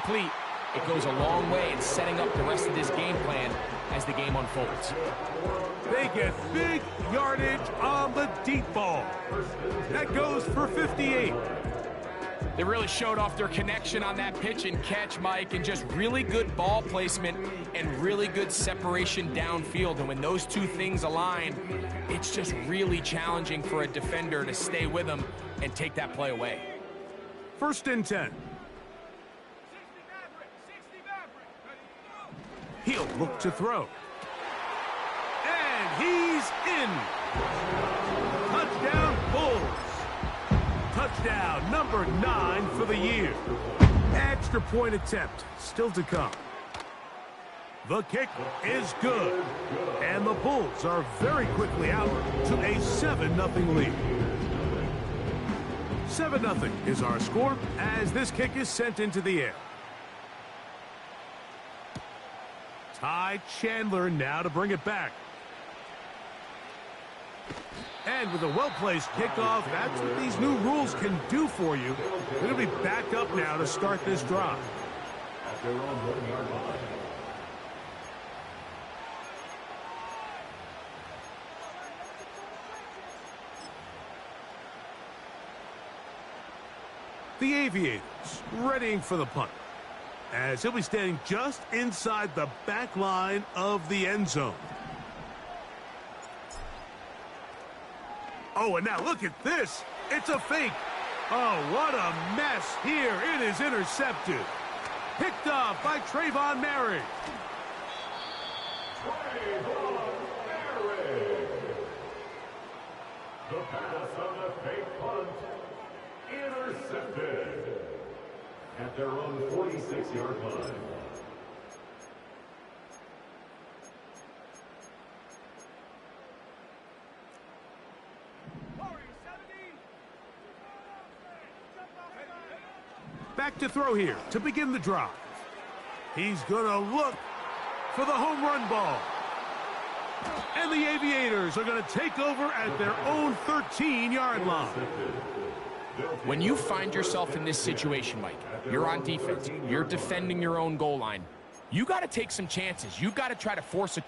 complete, it goes a long way in setting up the rest of this game plan as the game unfolds. They get big yardage on the deep ball. That goes for 58. They really showed off their connection on that pitch and catch, Mike, and just really good ball placement and really good separation downfield. And when those two things align, it's just really challenging for a defender to stay with them and take that play away. 1st and 10. He'll look to throw. And he's in. Touchdown, Bulls. Touchdown number 9 for the year. Extra point attempt still to come. The kick is good. And the Bulls are very quickly out to a 7-0 lead. 7-0 is our score as this kick is sent into the air. Ty Chandler now to bring it back. And with a well-placed kickoff, that's what these new rules can do for you. It'll be back up now to start this drive. The Aviators readying for the punt, as he'll be standing just inside the back line of the end zone. Oh, and now look at this. It's a fake. Oh, what a mess here. It is intercepted. Picked off by Trayvon Merrick. The pass on the fake punt. Intercepted. At their own 46-yard line. Back to throw here to begin the drive. He's going to look for the home run ball. And the Aviators are going to take over at their own 13-yard line. When you find yourself in this situation, Mike, you're on defense, you're defending your own goal line, you got to take some chances. You got to try to force a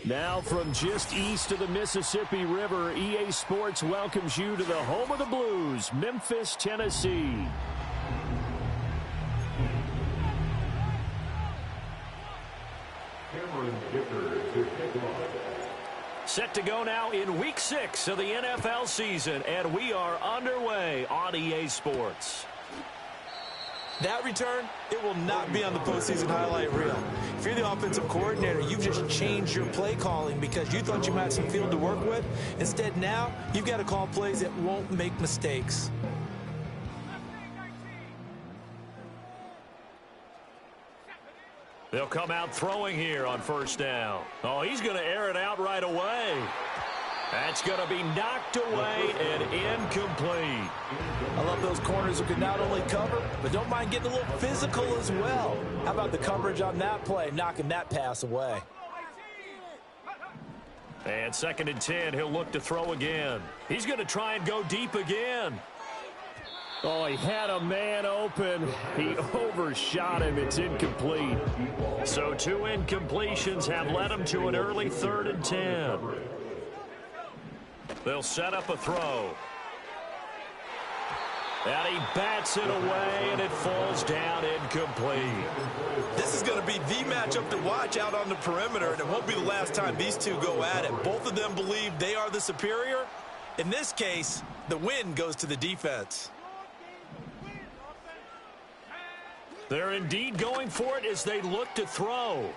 Now from just east of the Mississippi River, EA Sports welcomes you to the home of the Blues, Memphis, Tennessee. Set to go now in Week 6 of the NFL season, and we are underway on EA Sports. That return, it will not be on the postseason highlight reel. If you're the offensive coordinator, you've just changed your play calling because you thought you had some field to work with. Instead, now, you've got to call plays that won't make mistakes. They'll come out throwing here on first down. Oh, he's going to air it out right away. That's going to be knocked away and incomplete. I love those corners who can not only cover, but don't mind getting a little physical as well. How about the coverage on that play, knocking that pass away? And 2nd and 10, he'll look to throw again. He's going to try and go deep again. Oh, he had a man open. He overshot him. It's incomplete. So 2 incompletions have led him to an early 3rd and 10. They'll set up a throw. And he bats it away, and it falls down incomplete. This is going to be the matchup to watch out on the perimeter, and it won't be the last time these two go at it. Both of them believe they are the superior. In this case, the win goes to the defense. They're indeed going for it as they look to throw.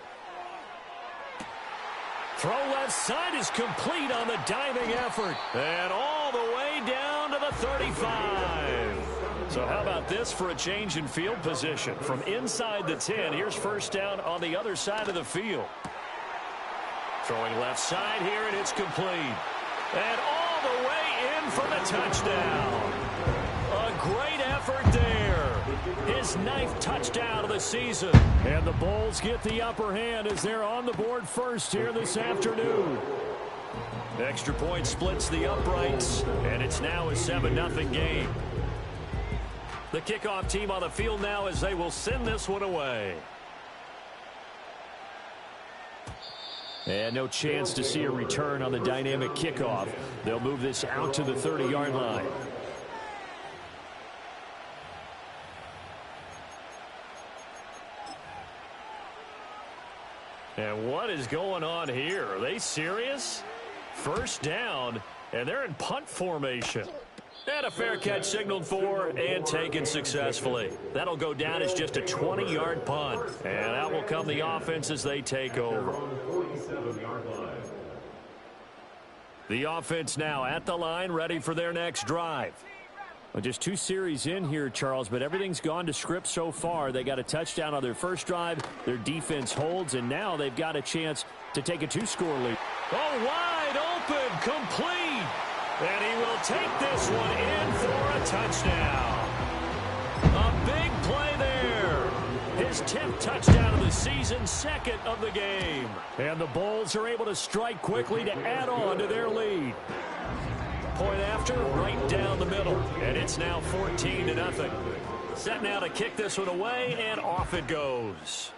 Throw left side is complete on the diving effort. And all the way down to the 35. So how about this for a change in field position? From inside the 10, here's first down on the other side of the field. Throwing left side here, and it's complete. And all the way in for the touchdown. A great effort there. His 9th touchdown of the season. And the Bulls get the upper hand as they're on the board first here this afternoon. Extra point splits the uprights, and it's now a 7-0 game. The kickoff team on the field now as they will send this one away. And no chance to see a return on the dynamic kickoff. They'll move this out to the 30-yard line. And what is going on here? Are they serious? First down, and they're in punt formation. And a fair catch signaled for and taken successfully. That'll go down as just a 20-yard punt. And out will come the offense as they take over. The offense now at the line, ready for their next drive. Well, just 2 series in here, Charles, but everything's gone to script so far. They got a touchdown on their first drive. Their defense holds, and now they've got a chance to take a 2-score lead. Oh, wide open, complete. And he will take this one in for a touchdown. A big play there. His 10th touchdown of the season, 2nd of the game. And the Bulls are able to strike quickly to add on to their lead. Point after, right down the middle. And it's now 14-0. Set now to kick this one away, and off it goes.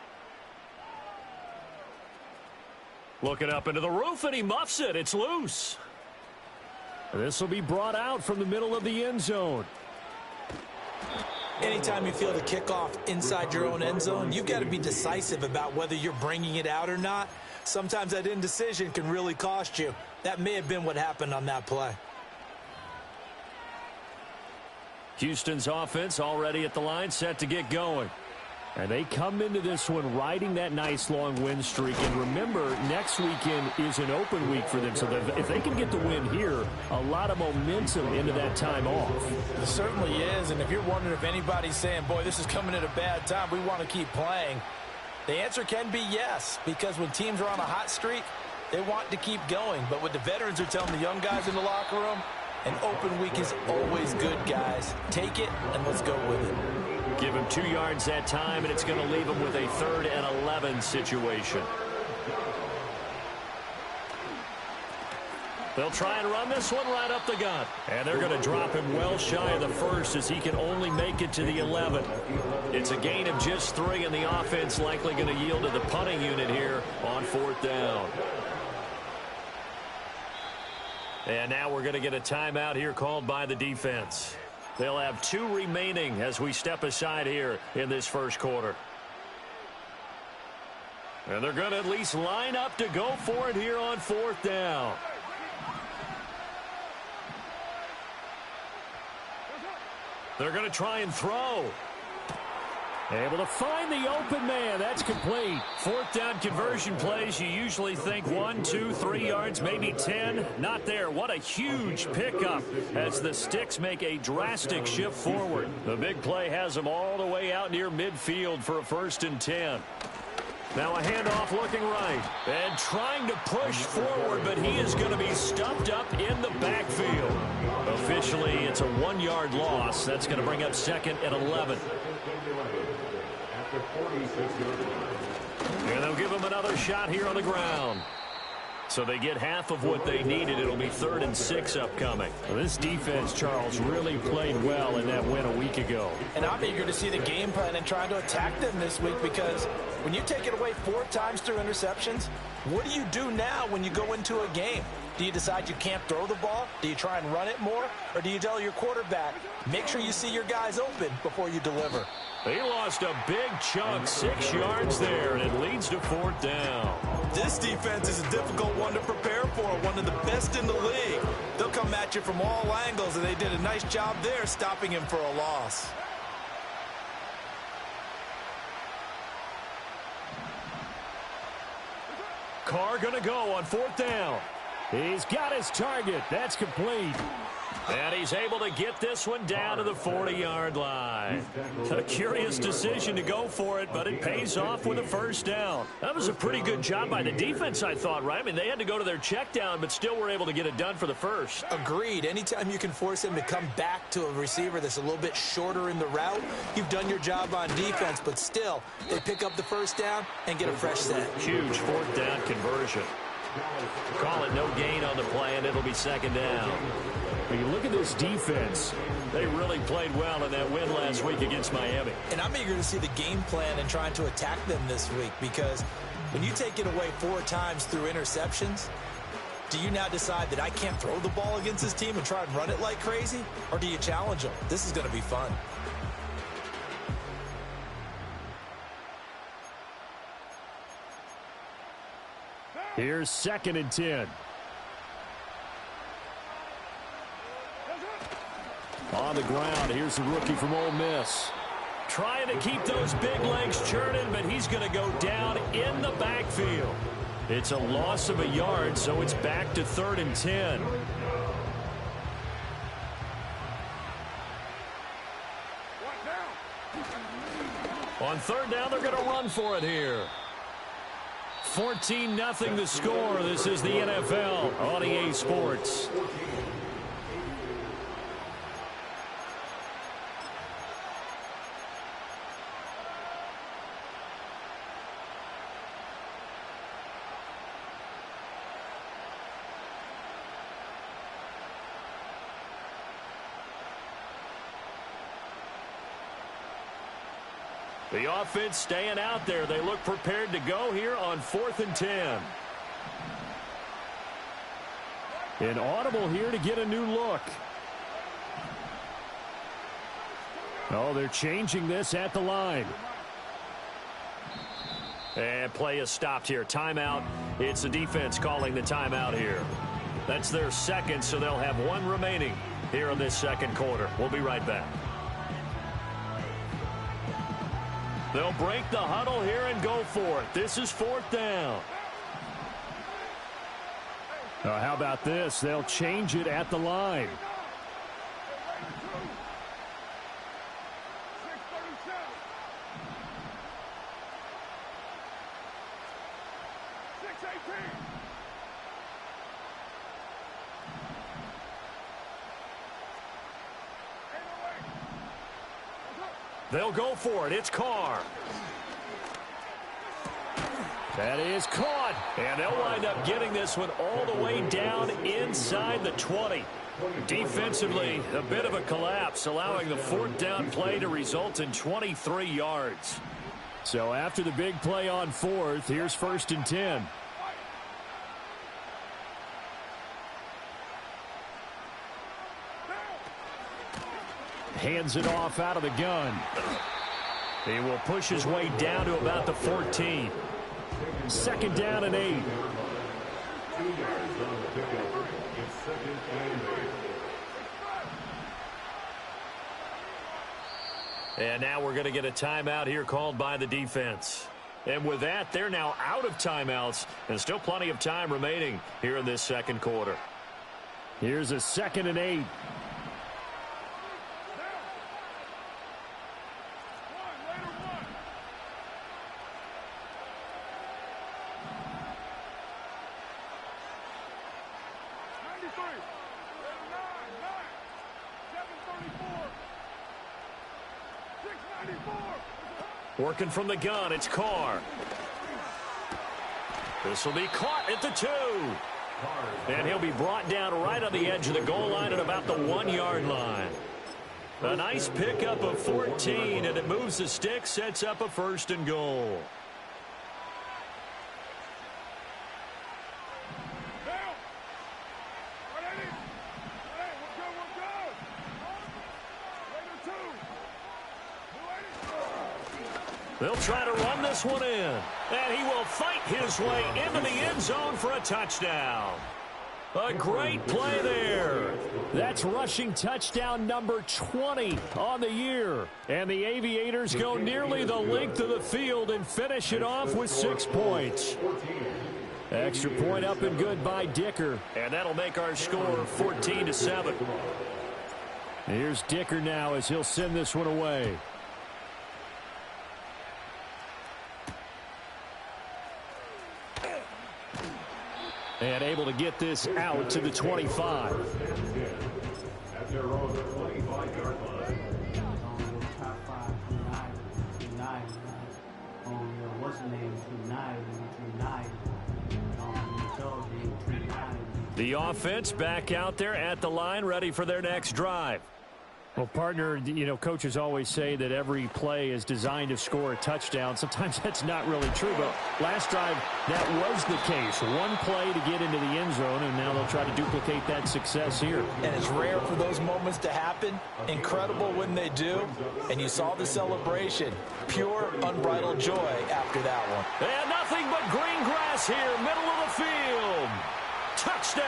Looking up into the roof, and he muffs it. It's loose. This will be brought out from the middle of the end zone. Anytime you feel the kickoff inside your own end zone, you've got to be decisive about whether you're bringing it out or not. Sometimes that indecision can really cost you. That may have been what happened on that play. Houston's offense already at the line, set to get going. And they come into this one riding that nice long win streak. And remember, next weekend is an open week for them. So if they can get the win here, a lot of momentum into that time off. It certainly is. And if you're wondering if anybody's saying, boy, this is coming at a bad time, we want to keep playing, the answer can be yes. Because when teams are on a hot streak, they want to keep going. But what the veterans are telling the young guys in the locker room, an open week is always good, guys. Take it, and let's go with it. Give him 2 yards that time, and it's going to leave him with a 3rd and 11 situation. They'll try and run this one right up the gut. And they're going to drop him well shy of the 1st as he can only make it to the 11. It's a gain of just 3, and the offense likely going to yield to the punting unit here on 4th down. And now we're going to get a timeout here called by the defense. They'll have 2 remaining as we step aside here in this first quarter. And they're going to at least line up to go for it here on 4th down. They're going to try and throw. Able to find the open man. That's complete. 4th down conversion plays. You usually think 1, 2, 3 yards, maybe 10. Not there. What a huge pickup as the sticks make a drastic shift forward. The big play has them all the way out near midfield for a 1st and 10. Now a handoff looking right. And trying to push forward, but he is going to be stuffed up in the backfield. Officially, it's a 1-yard loss. That's going to bring up 2nd and 11. And they'll give him another shot here on the ground. So they get half of what they needed. It'll be 3rd and 6 upcoming. Well, this defense, Charles, really played well in that win a week ago. And I'm eager to see the game plan and trying to attack them this week, because when you take it away 4 times through interceptions, what do you do now when you go into a game? Do you decide you can't throw the ball? Do you try and run it more? Or do you tell your quarterback, make sure you see your guys open before you deliver? He lost a big chunk, 6 yards there, and it leads to 4th down. This defense is a difficult one to prepare for, one of the best in the league. They'll come at you from all angles, and they did a nice job there stopping him for a loss. Carr going to go on 4th down. He's got his target. That's complete. And he's able to get this one down to the 40-yard line. A curious decision to go for it, but it pays off with a 1st down. That was a pretty good job by the defense, I thought, right? I mean, they had to go to their check down, but still were able to get it done for the 1st. Agreed. Anytime you can force him to come back to a receiver that's a little bit shorter in the route, you've done your job on defense, but still, they pick up the 1st down and get a fresh set. Huge 4th down conversion. Call it no gain on the play, and it'll be 2nd down. When you look at this defense, they really played well in that win last week against Miami. And I'm eager to see the game plan and trying to attack them this week, because when you take it away 4 times through interceptions, do you now decide that I can't throw the ball against this team and try and run it like crazy? Or do you challenge them? This is going to be fun. Here's 2nd and 10. On the ground, here's the rookie from Ole Miss. Trying to keep those big legs churning, but he's going to go down in the backfield. It's a loss of a yard, so it's back to 3rd and 10. On 3rd down, they're going to run for it here. 14-0 the score. This is the NFL on EA Sports. The offense staying out there. They look prepared to go here on 4th and 10. An audible here to get a new look. Oh, they're changing this at the line. And play is stopped here. Timeout. It's the defense calling the timeout here. That's their 2nd, so they'll have 1 remaining here in this 2nd quarter. We'll be right back. They'll break the huddle here and go for it. This is 4th down. How about this? They'll change it at the line. They'll go for it. It's Carr. That is caught. And they'll wind up getting this one all the way down inside the 20. Defensively, a bit of a collapse, allowing the 4th down play to result in 23 yards. So after the big play on 4th, here's 1st and 10. Hands it off out of the gun. He will push his way down to about the 14. 2nd down and 8. And now we're going to get a timeout here called by the defense. And with that, they're now out of timeouts, and still plenty of time remaining here in this 2nd quarter. Here's a 2nd and 8. Working from the gun, it's Carr. This will be caught at the 2. And he'll be brought down right on the edge of the goal line at about the 1-yard line. A nice pickup of 14, and it moves the stick, sets up a 1st and goal. try to run this one in. And he will fight his way into the end zone for a touchdown. A great play there. That's rushing touchdown number 20 on the year. And the Aviators go nearly the length of the field and finish it off with 6 points. Extra point up and good by Dicker. And that'll make our score 14-7. Here's Dicker now as he'll send this one away. And able to get this out to the 25. At their own 25-yard line. The offense back out there at the line, ready for their next drive. Well, partner, you know, coaches always say that every play is designed to score a touchdown. Sometimes that's not really true, but last drive, that was the case. One play to get into the end zone, and now they'll try to duplicate that success here. And it's rare for those moments to happen. Incredible when they do. And you saw the celebration. Pure, unbridled joy after that one. And nothing but green grass here, middle of the field. Touchdown!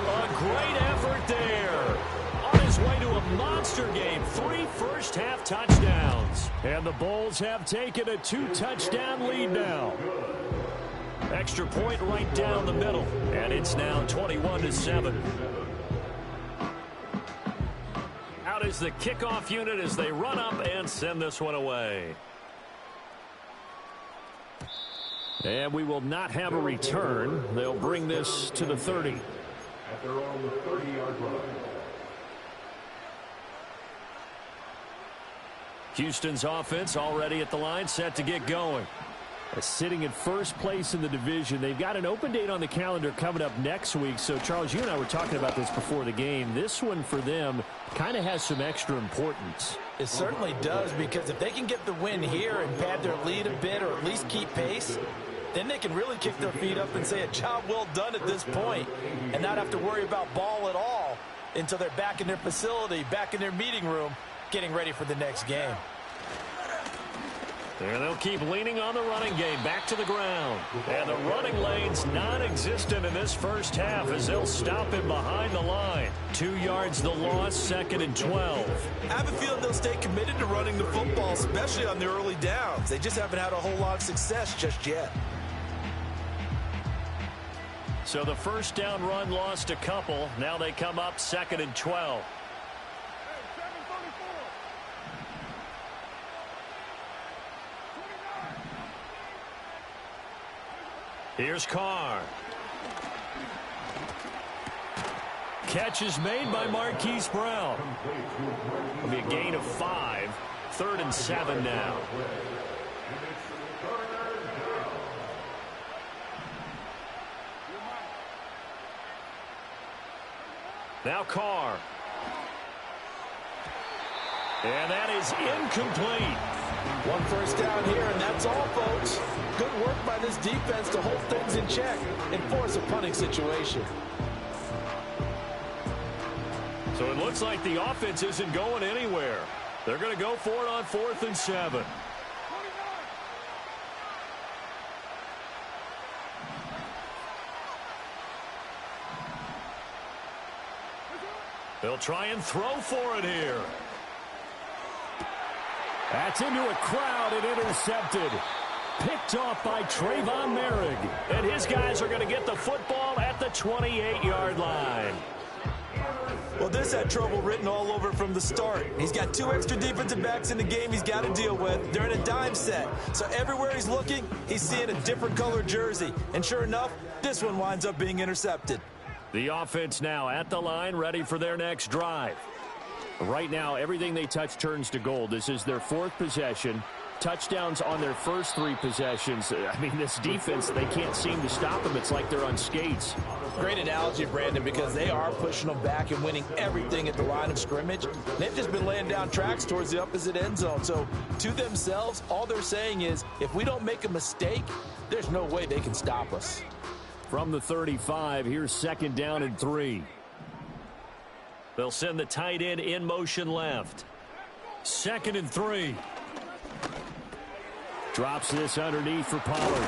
A great effort there. On his way to a monster game, 3 first-half touchdowns. And the Bulls have taken a 2-touchdown lead now. Extra point right down the middle. And it's now 21-7. Out is the kickoff unit as they run up and send this one away. And we will not have a return. They'll bring this to the 30. At their own 30-yard line. Houston's offense already at the line, set to get going. Sitting in first place in the division. They've got an open date on the calendar coming up next week. So, Charles, you and I were talking about this before the game. This one for them kind of has some extra importance. It certainly does, because if they can get the win here and pad their lead a bit or at least keep pace, then they can really kick their feet up and say a job well done at this point and not have to worry about ball at all until they're back in their facility, back in their meeting room, getting ready for the next game. And they'll keep leaning on the running game, back to the ground. And the running lane's non-existent in this first half as they'll stop him behind the line. 2 yards the loss, 2nd and 12. I have a feeling they'll stay committed to running the football, especially on the early downs. They just haven't had a whole lot of success just yet. So the first down run lost a couple. Now they come up 2nd and 12. Here's Carr. Catch is made by Marquise Brown. It'll be a gain of 5. 3rd and 7 now. Now Carr. And that is incomplete. 1 first down here, and that's all, folks. Good work by this defense to hold things in check and force a punting situation. So it looks like the offense isn't going anywhere. They're going to go for it on 4th and 7. They'll try and throw for it here. That's into a crowd and intercepted. Picked off by Trayvon Merrick. And his guys are going to get the football at the 28-yard line. Well, this had trouble written all over from the start. He's got 2 extra defensive backs in the game he's got to deal with. They're in a dime set. So everywhere he's looking, he's seeing a different color jersey. And sure enough, this one winds up being intercepted. The offense now at the line, ready for their next drive. Right now, everything they touch turns to gold. This is their 4th possession. Touchdowns on their first 3 possessions. I mean, this defense, they can't seem to stop them. It's like they're on skates. Great analogy, Brandon, because they are pushing them back and winning everything at the line of scrimmage. They've just been laying down tracks towards the opposite end zone. So to themselves, all they're saying is, if we don't make a mistake, there's no way they can stop us. From the 35, here's 2nd down and 3. They'll send the tight end in motion left. 2nd and 3. Drops this underneath for Pollard.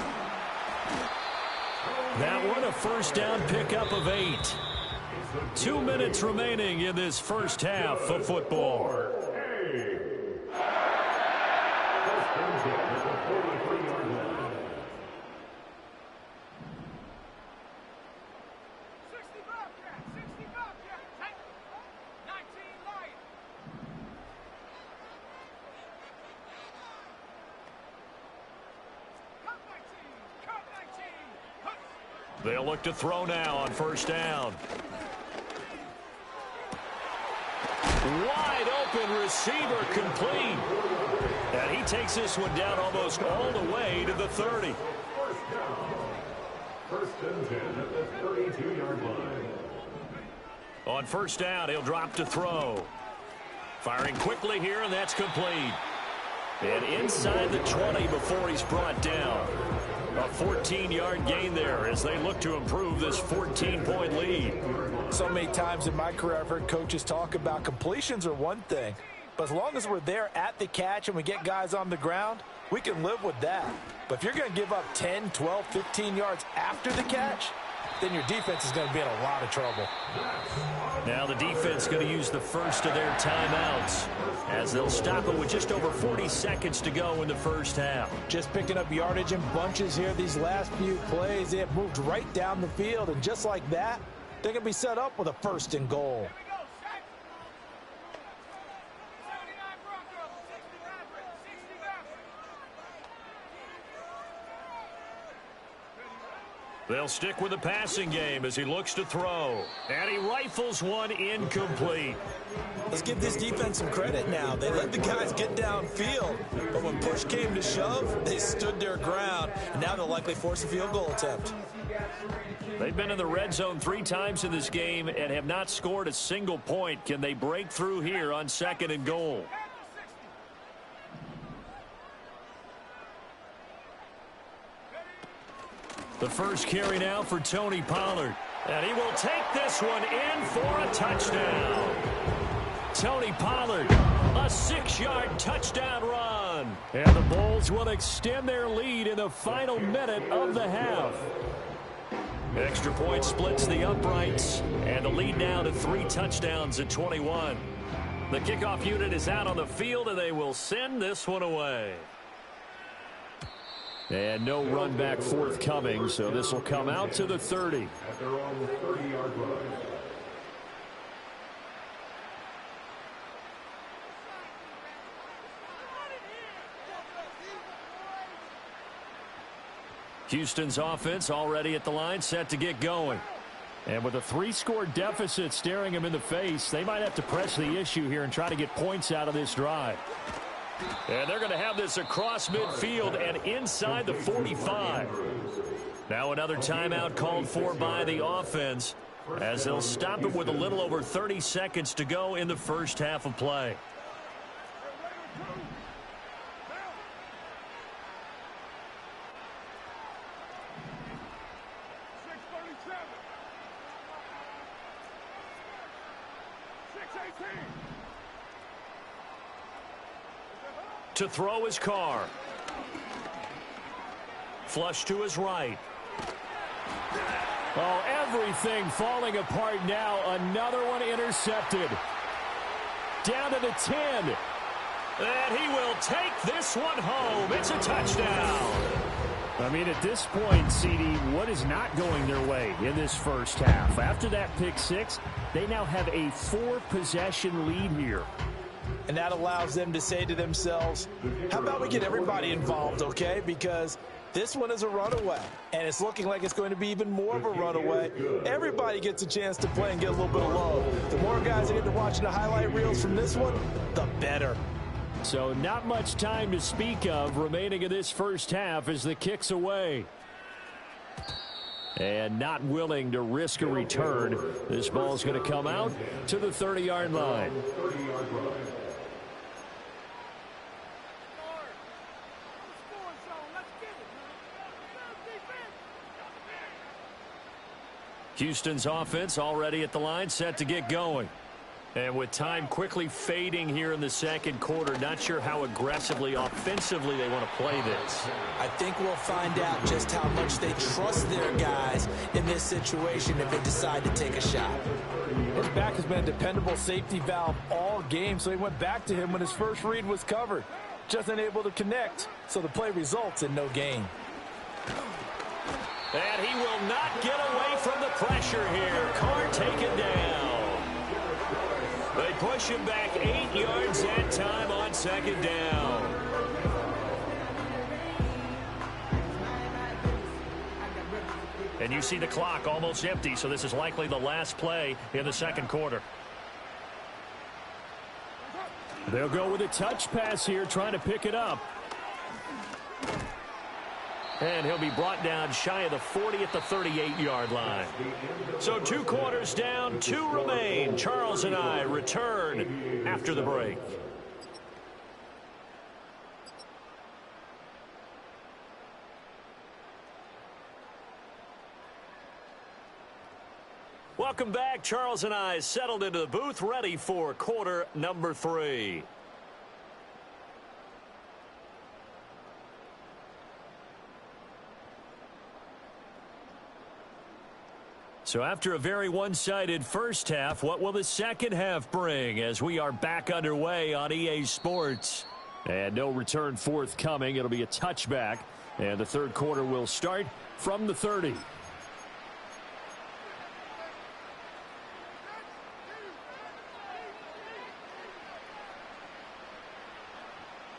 That one a first down pickup of 8. 2 minutes remaining in this first half of football. They'll look to throw now on first down. Wide open receiver complete. And he takes this one down almost all the way to the 30. First and 10 at the 32-yard line. On first down, he'll drop to throw. Firing quickly here, and that's complete. And inside the 20 before he's brought down. A 14-yard gain there as they look to improve this 14-point lead. So many times in my career I've heard coaches talk about completions are one thing, but as long as we're there at the catch and we get guys on the ground, we can live with that. But if you're going to give up 10, 12, 15 yards after the catch, then your defense is going to be in a lot of trouble. Now the defense going to use the first of their timeouts as they'll stop it with just over 40 seconds to go in the first half. Just picking up yardage in bunches here these last few plays. They have moved right down the field, and just like that, they're going to be set up with a first and goal. They'll stick with the passing game as he looks to throw. And he rifles one incomplete. Let's give this defense some credit now. They let the guys get downfield, but when push came to shove, they stood their ground, and now they'll likely force a field goal attempt. They've been in the red zone 3 times in this game and have not scored a single point. Can they break through here on second and goal? The first carry now for Tony Pollard. And he will take this one in for a touchdown. Tony Pollard, a 6-yard touchdown run. And the Bulls will extend their lead in the final minute of the half. Extra point splits the uprights. And the lead now to 3 touchdowns at 21. The kickoff unit is out on the field, and they will send this one away. And no run back forthcoming, so this will come out to the 30. At their own 30-yard line. Houston's offense already at the line, set to get going. And with a 3-score deficit staring him in the face, they might have to press the issue here and try to get points out of this drive. And they're going to have this across midfield and inside the 45. Now another timeout called for by the offense as they'll stop it with a little over 30 seconds to go in the first half of play. To throw his car. Flush to his right. Oh, everything falling apart now. Another one intercepted. Down to the 10. And he will take this one home. It's a touchdown. I mean, at this point, CD, what is not going their way in this first half? After that pick 6, they now have a 4-possession lead here. And that allows them to say to themselves, how about we get everybody involved, okay? Because this one is a runaway, and it's looking like it's going to be even more of a runaway. Everybody gets a chance to play and get a little bit of love. The more guys that get to watching the highlight reels from this one, the better. So not much time to speak of remaining in this first half as the kick's away. And not willing to risk a return. This ball's going to come out to the 30-yard line. Houston's offense already at the line, set to get going. And with time quickly fading here in the second quarter, not sure how aggressively, offensively they want to play this. I think we'll find out just how much they trust their guys in this situation if they decide to take a shot. His back has been a dependable safety valve all game, so he went back to him when his first read was covered. Just unable to connect, so the play results in no gain. And he will not get away from the pressure here. Carr taken down. They push him back 8 yards that time on second down. And you see the clock almost empty, so this is likely the last play in the second quarter. They'll go with a touch pass here, trying to pick it up. And he'll be brought down shy of the 40 at the 38-yard line. So 2 quarters down, 2 remain. Charles and I return after the break. Welcome back. Charles and I settled into the booth, ready for quarter number 3. So after a very one-sided first half, what will the second half bring as we are back underway on EA Sports? And no return forthcoming. It'll be a touchback. And the third quarter will start from the 30.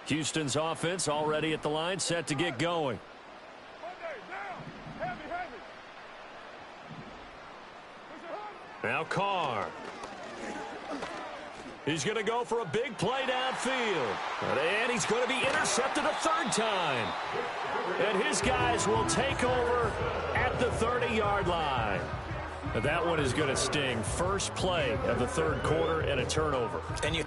Houston's offense already at the line, set to get going. Now Carr. He's going to go for a big play downfield. And he's going to be intercepted a third time. And his guys will take over at the 30-yard line. Now that one is going to sting. First play of the third quarter and a turnover. And you